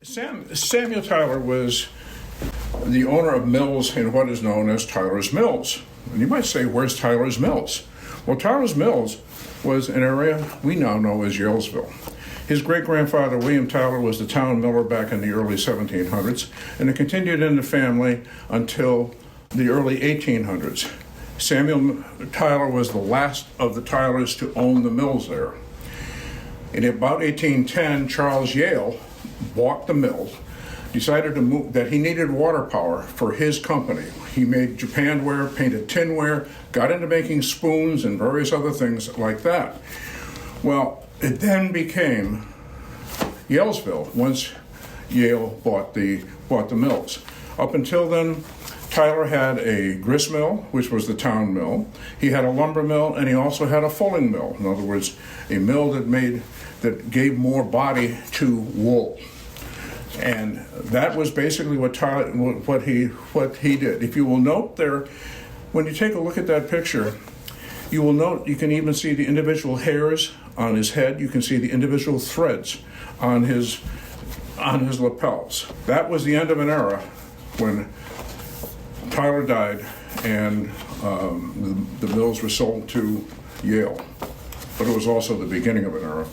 Samuel Tyler was the owner of mills in what is known as Tyler's Mills. And you might say, where's Tyler's Mills? Well, Tyler's Mills was an area we now know as Yalesville. His great-grandfather, William Tyler, was the town miller back in the early 1700s, and it continued in the family until the early 1800s. Samuel Tyler was the last of the Tylers to own the mills there. In about 1810, Charles Yale bought the mill, decided to move, that he needed water power for his company. He made japanneware, painted tinware, got into making spoons and various other things like that. Well, it then became Yalesville once Yale bought the mills. Up until then, Tyler had a grist mill, which was the town mill. He had a lumber mill, and he also had a fulling mill. In other words, a mill that gave more body to wool. And that was basically what he did. If you will note there, when you take a look at that picture, you will note you can even see the individual hairs on his head. You can see the individual threads on his lapels. That was the end of an era when Tyler died and the mills were sold to Yale. But it was also the beginning of an era.